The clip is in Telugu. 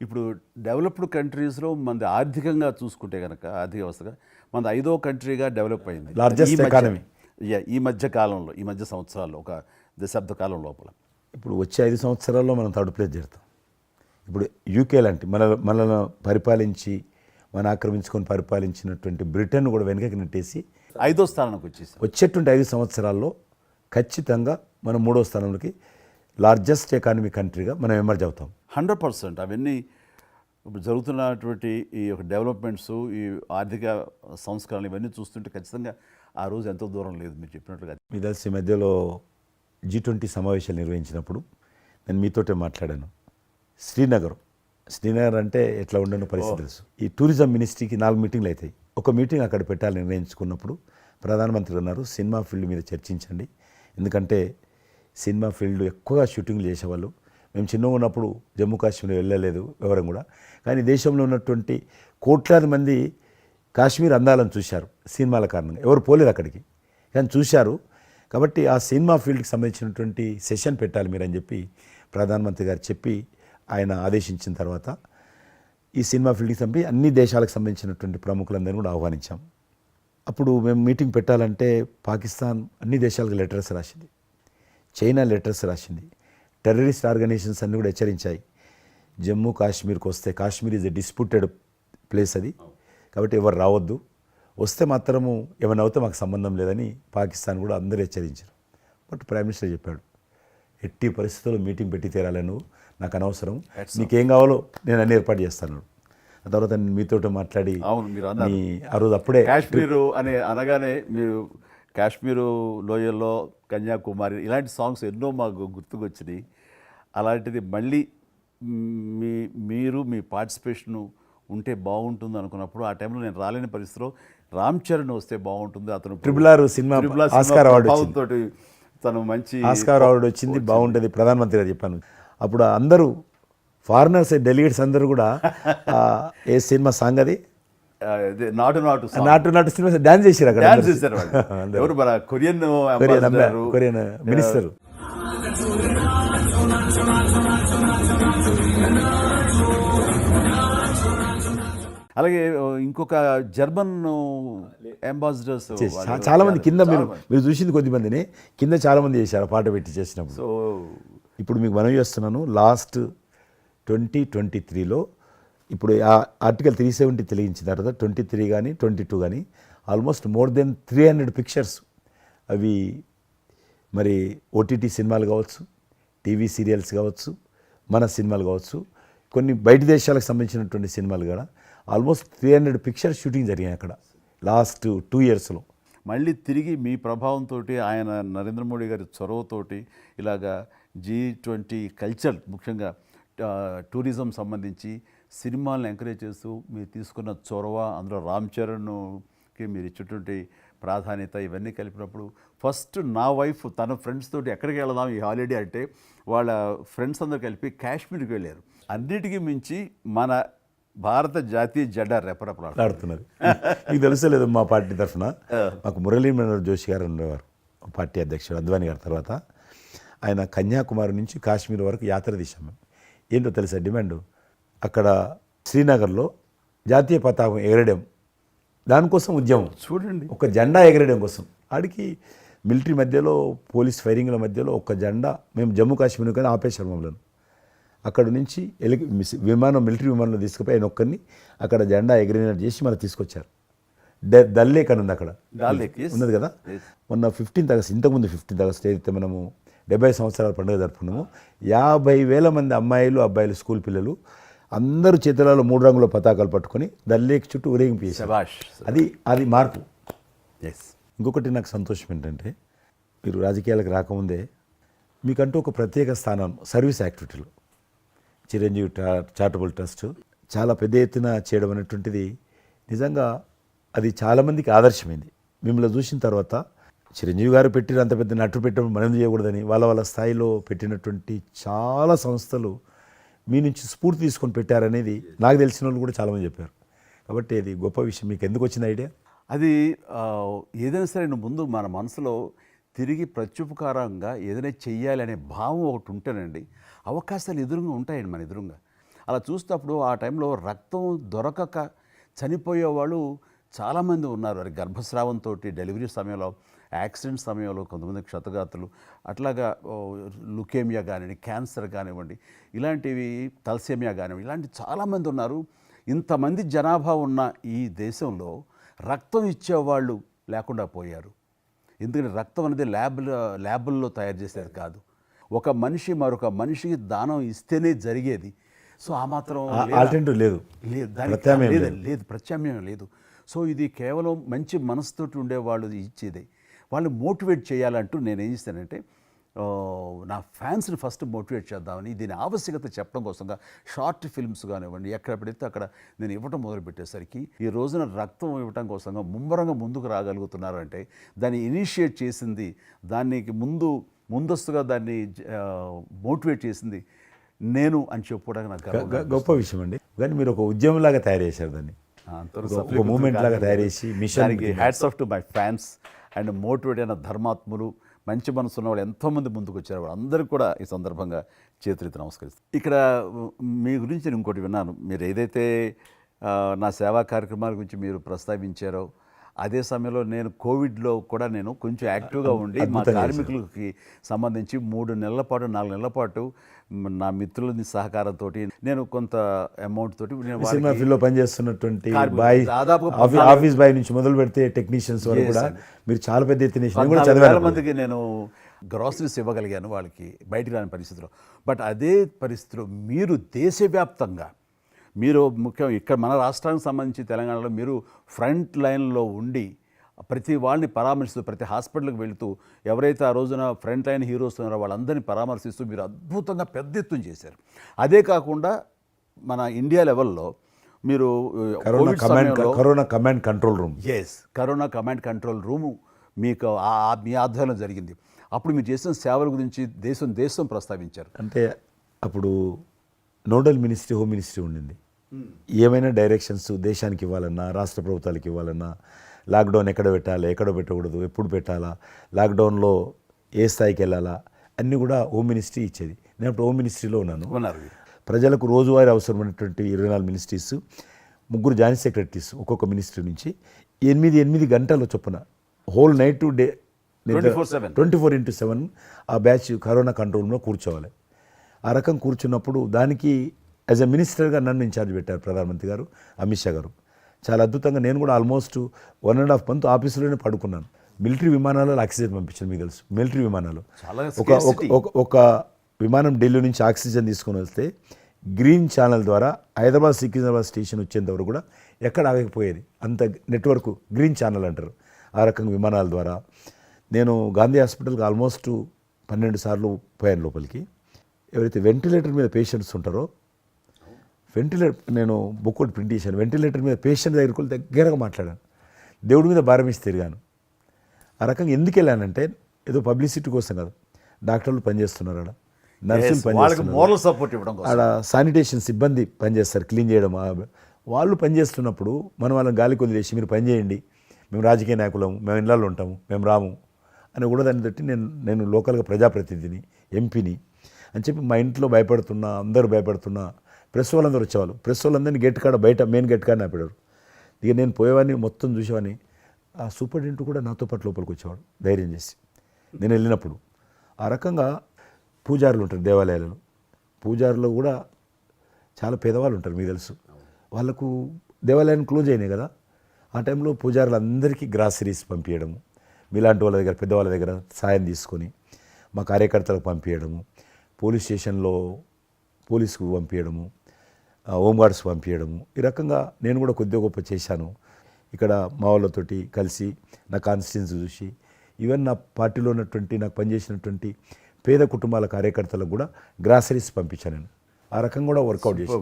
ఇప్పుడు డెవలప్డ్ కంట్రీస్లో మనది ఆర్థికంగా చూసుకుంటే కనుక ఆర్థిక వ్యవస్థగా మనది 5వ కంట్రీగా డెవలప్ అయింది లార్జెస్ట్ ఎకానమీ ఈ మధ్య కాలంలో, ఈ మధ్య సంవత్సరాల్లో, ఒక దశాబ్ద కాలం లోపల. ఇప్పుడు వచ్చే 5 సంవత్సరాల్లో మనం థర్డ్ ప్లేస్ చేరుతాం. ఇప్పుడు యూకే లాంటి మనల్ని పరిపాలించి ఆక్రమించుకొని పరిపాలించినటువంటి బ్రిటన్ కూడా వెనకకి నెట్టేసి 5వ స్థానానికి వచ్చేసాం. వచ్చేటువంటి 5 సంవత్సరాల్లో ఖచ్చితంగా మనం 3వ స్థానంలోకి లార్జెస్ట్ ఎకానమీ కంట్రీగా మనం ఎమర్జ్ అవుతాం. 100%. అవన్నీ ఇప్పుడు జరుగుతున్నటువంటి ఈ యొక్క డెవలప్మెంట్స్, ఈ ఆర్థిక సంస్కరణలు ఇవన్నీ చూస్తుంటే ఖచ్చితంగా ఆ రోజు ఎంతో దూరం లేదు మీరు చెప్పినట్లుగా. మీ తెలిసి ఈ మధ్యలో G20 సమావేశాలు నిర్వహించినప్పుడు నేను మీతోటే మాట్లాడాను. శ్రీనగర్ అంటే ఎట్లా ఉండను పరిస్థితి తెలుసు. ఈ టూరిజం మినిస్ట్రీకి 4 మీటింగ్లు అవుతాయి. ఒక మీటింగ్ అక్కడ పెట్టాలని నిర్ణయించుకున్నప్పుడు ప్రధానమంత్రి అన్నారు, సినిమా ఫీల్డ్ మీద చర్చించండి. ఎందుకంటే సినిమా ఫీల్డ్ ఎక్కువగా షూటింగ్లు చేసేవాళ్ళు. మేము చిన్నగా ఉన్నప్పుడు జమ్మూ కాశ్మీర్ వెళ్ళలేదు ఎవరం కూడా. కానీ దేశంలో ఉన్నటువంటి కోట్లాది మంది కాశ్మీర్ అందాలను చూశారు సినిమాల కారణంగా. ఎవరు పోలేదు అక్కడికి, కానీ చూశారు. కాబట్టి ఆ సినిమా ఫీల్డ్కి సంబంధించినటువంటి సెషన్ పెట్టాలి మీరు అని చెప్పి ప్రధానమంత్రి గారు చెప్పి ఆయన ఆదేశించిన తర్వాత ఈ సినిమా ఫీల్డ్కి సంబంధించి అన్ని దేశాలకు సంబంధించినటువంటి ప్రముఖులందరినీ కూడా ఆహ్వానించాం. అప్పుడు మేము మీటింగ్ పెట్టాలంటే పాకిస్తాన్ అన్ని దేశాలకు లెటర్స్ రాసింది, చైనా లెటర్స్ రాసింది, టెర్రరిస్ట్ ఆర్గనైజేషన్స్ అన్నీ కూడా హెచ్చరించాయి. జమ్మూ కాశ్మీర్కి వస్తే, Kashmir is a disputed place అది, కాబట్టి ఎవరు రావద్దు, వస్తే మాత్రము ఏమైనా అవుతే మాకు సంబంధం లేదని పాకిస్తాన్ కూడా అందరూ హెచ్చరించారు. బట్ ప్రైమ్ మినిస్టర్ చెప్పాడు, ఎట్టి పరిస్థితుల్లో మీటింగ్ పెట్టి తీరాలి, నువ్వు నాకు అనవసరం, నీకేం కావాలో నేను అన్ని ఏర్పాటు చేస్తాను. ఆ తర్వాత నేను మీతో మాట్లాడి ఆ రోజు అప్పుడే కాశ్మీరు అనగానే మీరు కాశ్మీరు లోయల్లో కన్యాకుమారి ఇలాంటి సాంగ్స్ ఎన్నో మాకు గుర్తుకొచ్చినాయి. అలాంటిది మళ్ళీ మీరు మీ పార్టిసిపేషను ఉంటే బాగుంటుంది అనుకున్నప్పుడు ఆ టైంలో నేను రాలేని పరిస్థితిలో రామ్ చరణ్ వస్తే బాగుంటుంది, అతను RRR సినిమా ఆస్కార్ అవార్డు తోటి తను మంచి ఆస్కార్ అవార్డు వచ్చింది, బాగుంటుంది ప్రధానమంత్రి గారు చెప్పాను. అప్పుడు అందరూ ఫారినర్స్ డెలిగేట్స్ అందరూ కూడా ఏ సినిమా సాంగ్ అది నాటు సినిమా డాన్స్ చేశారు అక్కడ. ఎవరు మన కొరియన్ మినిస్టర్. అలాగే ఇంకొక జర్మన్ అంబాసిడర్స్ చాలా మంది కింద మీరు చూసింది కొద్ది మందిని, కింద చాలా మంది చేశారు పాట పెట్టి చేసినప్పుడు. సో ఇప్పుడు మీకు మనవి చేస్తున్నాను, లాస్ట్ 2023లో ఇప్పుడు ఆర్టికల్ 370 తెలియించిన తర్వాత 23 కానీ 22 కానీ ఆల్మోస్ట్ మోర్ దెన్ 300 పిక్చర్స్, అవి మరి OTT సినిమాలు కావచ్చు, టీవీ సీరియల్స్ కావచ్చు, మన సినిమాలు కావచ్చు, కొన్ని బయట దేశాలకు సంబంధించినటువంటి సినిమాలు కూడా ఆల్మోస్ట్ 300 పిక్చర్స్ షూటింగ్ జరిగాయి అక్కడ లాస్ట్ 2 ఇయర్స్లో. మళ్ళీ తిరిగి మీ ప్రభావంతో, ఆయన నరేంద్ర మోడీ గారి చొరవతోటి ఇలాగా G20 కల్చర్, ముఖ్యంగా టూరిజం సంబంధించి సినిమాలను ఎంకరేజ్ చేస్తూ మీరు తీసుకున్న చొరవ, అందులో రామ్ చరణ్కి మీరు ఇచ్చేటువంటి ప్రాధాన్యత, ఇవన్నీ కలిపినప్పుడు ఫస్ట్ నా వైఫ్ తన ఫ్రెండ్స్ తోటి ఎక్కడికి వెళదాం ఈ హాలిడే అంటే వాళ్ళ ఫ్రెండ్స్ అందరూ కలిపి కాశ్మీర్కి వెళ్ళారు. అన్నిటికీ మించి మన భారత జాతీయ జెండా రెపరెపలాడుతున్నది. మీకు తెలుసలేదు, మా పార్టీ తరఫున మాకు మురళీ మనోహర్ జోషి గారు ఉండేవారు, పార్టీ అధ్యక్షుడు అద్వానీ గారి తర్వాత. ఆయన కన్యాకుమారి నుంచి కాశ్మీర్ వరకు యాత్ర తీశాం. ఏంటో తెలుసా డిమాండ్, అక్కడ శ్రీనగర్లో జాతీయ పతాకం ఎగరడం, దానికోసం ఉద్యమం చూడండి, ఒక జెండా ఎగరడం కోసం. ఆడికి మిలిటరీ మధ్యలో, పోలీస్ ఫైరింగ్ల మధ్యలో ఒక జెండా, మేము జమ్మూ కాశ్మీర్ కానీ ఆపేశారు మమ్మల్ని. అక్కడ నుంచి మిలిటరీ విమానంలో తీసుకుపోయి ఆయన ఒక్కరిని అక్కడ జెండా ఎగిరినట్టు చేసి మనం తీసుకొచ్చారు. దల్ లేక్ అని ఉంది అక్కడ, ఉన్నది కదా. మొన్న 15th ఆగస్ట్, ఇంతకుముందు 15th ఆగస్ట్ ఏదైతే మనము 70 సంవత్సరాల పండుగ జరుపుకున్నాము, 50,000 మంది అమ్మాయిలు అబ్బాయిలు స్కూల్ పిల్లలు అందరూ చేతులలో 3 రంగుల పతాకాలు పట్టుకొని దల్ లేక్ చుట్టూ ఊరేగింపు చేశారు. అది మార్పు. ఇంకొకటి నాకు సంతోషం ఏంటంటే, మీరు రాజకీయాలకు రాకముందే మీకంటూ ఒక ప్రత్యేక స్థానం సర్వీస్ యాక్టివిటీలో చిరంజీవి చారిటబుల్ ట్రస్ట్ చాలా పెద్ద ఎత్తున చేయడం అనేటువంటిది నిజంగా అది చాలామందికి ఆదర్శమైంది. మిమ్మల్ని చూసిన తర్వాత చిరంజీవి గారు పెట్టిన అంత పెద్ద నటు పెట్టడం మనం చేయకూడదని వాళ్ళ స్థాయిలో పెట్టినటువంటి చాలా సంస్థలు మీ నుంచి స్ఫూర్తి తీసుకొని పెట్టారనేది నాకు తెలిసిన వాళ్ళు కూడా చాలామంది చెప్పారు. కాబట్టి అది గొప్ప విషయం. మీకు ఎందుకు వచ్చిన ఐడియా? అది ఏదైనా సరే ముందు మన మనసులో తిరిగి ప్రత్యుపకారంగా ఏదైనా చెయ్యాలి అనే భావం ఒకటి ఉంటేనండి, అవకాశాలు ఎదురుగా ఉంటాయండి మన ఎదురుగా. అలా చూసినప్పుడు ఆ టైంలో రక్తం దొరకక చనిపోయే వాళ్ళు చాలామంది ఉన్నారు. అది గర్భస్రావంతో, డెలివరీ సమయంలో, యాక్సిడెంట్ సమయంలో కొంతమంది క్షతగాతులు, అట్లాగా లుకేమియా కానివ్వండి, క్యాన్సర్ కానివ్వండి, ఇలాంటివి తలసేమియా కానివ్వండి, ఇలాంటి చాలామంది ఉన్నారు. ఇంతమంది జనాభా ఉన్న ఈ దేశంలో రక్తం ఇచ్చేవాళ్ళు లేకుండా పోయారు. ఎందుకంటే రక్తం అనేది ల్యాబుల్లో తయారు చేసేది కాదు. ఒక మనిషి మరొక మనిషికి దానం ఇస్తేనే జరిగేది. సో ఆ మాత్రం ఆల్టర్నేటివ్ లేదు, లేదు, ప్రత్యామ్నాయం లేదు. సో ఇది కేవలం మంచి మనసుతోటి ఉండేవాళ్ళు ఇచ్చేదే. వాళ్ళు మోటివేట్ చేయాలంటూ నేను ఏం చేస్తానంటే, నా ఫ్యాన్స్ని ఫస్ట్ మోటివేట్ చేద్దామని దీని ఆవశ్యకత చెప్పడం కోసంగా షార్ట్ ఫిల్మ్స్ కానివ్వండి, ఎక్కడ పెడితే అక్కడ నేను ఇవ్వటం మొదలుపెట్టేసరికి ఈ రోజున రక్తం ఇవ్వటం కోసంగా ముమ్మరంగా ముందుకు రాగలుగుతున్నారంటే దాన్ని ఇనిషియేట్ చేసింది, దానికి ముందస్తుగా దాన్ని మోటివేట్ చేసింది నేను అని చెప్పుకోవడానికి నాకు గొప్ప విషయం అండి. కానీ మీరు ఒక ఉద్యమంలాగా తయారు చేశారు దాన్ని, ఒక మూమెంట్ లాగా తయారు చేసి mission. Hats off to my fans and motivate అయిన ధర్మాత్ములు, మంచి మనసు ఉన్న వాళ్ళు ఎంతోమంది ముందుకు వచ్చారు. వాళ్ళందరికీ కూడా ఈ సందర్భంగా చేతులెత్తి నమస్కరిస్తాను. ఇక్కడ మీ గురించి నేను ఇంకోటి విన్నాను. మీరు ఏదైతే నా సేవా కార్యక్రమాల గురించి మీరు ప్రస్తావించారో, అదే సమయంలో నేను కోవిడ్లో కూడా నేను కొంచెం యాక్టివ్గా ఉండి మా కార్మికులకి సంబంధించి 3 నెలల పాటు 4 నెలల పాటు నా మిత్రుల సహకారంతో నేను కొంత అమౌంట్ తోటి సినిమా ఫీల్డ్లో పనిచేస్తున్నటువంటి బాయ్, ఆఫీస్ బాయ్ నుంచి మొదలు పెడితే టెక్నీషియన్స్ వరకు కూడా మీరు చాలా పెద్ద ఎత్తున వేల మందికి నేను గ్రాసరీస్ ఇవ్వగలిగాను, వాళ్ళకి బయటికి రాని పరిస్థితిలో. బట్ అదే పరిస్థితిలో మీరు దేశవ్యాప్తంగా, మీరు ముఖ్యం ఇక్కడ మన రాష్ట్రానికి సంబంధించి తెలంగాణలో మీరు ఫ్రంట్ లైన్లో ఉండి ప్రతి వాళ్ళని పరామర్శిస్తూ, ప్రతి హాస్పిటల్కి వెళుతూ, ఎవరైతే ఆ రోజున ఫ్రంట్ లైన్ హీరోస్ ఉన్నారో వాళ్ళందరినీ పరామర్శిస్తూ మీరు అద్భుతంగా పెద్ద ఎత్తున చేశారు. అదే కాకుండా మన ఇండియా లెవెల్లో మీరు corona command control room, corona command control room మీకు మీ ఆధ్వర్యంలో జరిగింది. అప్పుడు మీరు చేసిన సేవల గురించి దేశం ప్రస్తావించారు. అంటే అప్పుడు నోడల్ మినిస్ట్రీ, హోమ్ మినిస్ట్రీ ఉండింది. ఏమైనా డైరెక్షన్స్ దేశానికి ఇవ్వాలన్నా, రాష్ట్ర ప్రభుత్వాలకు ఇవ్వాలన్నా, లాక్డౌన్ ఎక్కడ పెట్టాలి, ఎక్కడ పెట్టకూడదు, ఎప్పుడు పెట్టాలా, లాక్డౌన్లో ఏ స్థాయికి వెళ్ళాలా, అన్నీ కూడా హోమ్ మినిస్ట్రీ ఇచ్చేది. నేను అప్పుడు హోమ్ మినిస్ట్రీలో ఉన్నాను. ప్రజలకు రోజువారీ అవసరమైనటువంటి 24 మినిస్ట్రీస్, 3 జాయింట్ సెక్రటరీస్ ఒక్కొక్క మినిస్ట్రీ నుంచి 8 గంటల చొప్పున హోల్ నైట్ టు డే 24/7 ఆ బ్యాచ్ కరోనా కంట్రోల్ రూమ్లో కూర్చోవాలి. ఆ రకం కూర్చున్నప్పుడు దానికి యాజ్ ఎ మినిస్టర్గా నన్ను ఇన్ఛార్జ్ పెట్టారు ప్రధానమంత్రి గారు, అమిత్ షా గారు. చాలా అద్భుతంగా నేను కూడా ఆల్మోస్ట్ 1.5 month ఆఫీసులోనే పడుకున్నాను. మిలిటరీ విమానాలలో ఆక్సిజన్ పంపించాను, మీకు తెలుసు. మిలిటరీ విమానాలు ఒక విమానం ఢిల్లీ నుంచి ఆక్సిజన్ తీసుకొని వస్తే గ్రీన్ ఛానల్ ద్వారా హైదరాబాద్ సికింద్రాబాద్ స్టేషన్ వచ్చేంత వరకు కూడా ఎక్కడ ఆగకపోయేది. అంత నెట్వర్క్ గ్రీన్ ఛానల్ అంటారు. ఆ రకంగా విమానాల ద్వారా నేను గాంధీ హాస్పిటల్కి ఆల్మోస్ట్ 12 సార్లు పోయాను లోపలికి. ఎవరైతే వెంటిలేటర్ మీద పేషెంట్స్ ఉంటారో, నేను బుక్ ఒకటి ప్రింట్ చేశాను, వెంటిలేటర్ మీద పేషెంట్ దగ్గరగా మాట్లాడాను, దేవుడి మీద భారం ఇచ్చి తిరిగాను. ఆ రకంగా ఎందుకు వెళ్ళానంటే ఏదో పబ్లిసిటీ కోసం కాదు. డాక్టర్లు పనిచేస్తున్నారు, ఆడ నర్సులు పనిచేస్తున్నారు, ఆడ శానిటేషన్ సిబ్బంది పనిచేస్తారు, క్లీన్ చేయడం. వాళ్ళు పనిచేస్తున్నప్పుడు మనం వాళ్ళని గాలికి వదిలేసి మీరు పని చేయండి, మేము రాజకీయ నాయకులము, మేము ఇళ్ళల్లో ఉంటాము, మేము రాము అని కూడా దాన్ని బట్టి నేను లోకల్గా ప్రజాప్రతినిధిని, ఎంపీని అని చెప్పి మా ఇంట్లో భయపడుతున్నా, అందరూ భయపడుతున్నా, ప్రెస్ వాళ్ళందరూ వచ్చేవాళ్ళు. ప్రెస్ వాళ్ళందరినీ గేట్ కాడ, బయట మెయిన్ గేట్ కాడ ఆపాడు. ఇక నేను పోయేవాడిని, మొత్తం చూసేవాడిని. ఆ సూపరింటెండెంట్ కూడా నాతో పాటు లోపలికి వచ్చేవాడు ధైర్యం చేసి నేను వెళ్ళినప్పుడు. ఆ రకంగా పూజారులు ఉంటారు దేవాలయాలలో, పూజారులు కూడా చాలా పేదవాళ్ళు ఉంటారు, మీకు తెలుసు. వాళ్ళకు దేవాలయాన్ని క్లోజ్ అయినాయి కదా, ఆ టైంలో పూజారులందరికీ గ్రాసరీస్ పంపించడము, మీలాంటి వాళ్ళ దగ్గర, పెద్దవాళ్ళ దగ్గర సాయం తీసుకొని మా కార్యకర్తలకు పంపించడము, పోలీస్ స్టేషన్లో పోలీసుకు పంపించడము, హోంగార్డ్స్ పంపించడము. ఈ రకంగా నేను కూడా కొద్దిగా గొప్ప చేశాను. ఇక్కడ మా వాళ్ళతోటి కలిసి నా కాన్స్టిట్యున్సీ చూసి, ఈవెన్ నా పార్టీలో ఉన్నటువంటి, నాకు పనిచేసినటువంటి పేద కుటుంబాల కార్యకర్తలకు కూడా గ్రాసరీస్ పంపించాను నేను. ఆ రకంగా కూడా వర్కౌట్ చేశాను.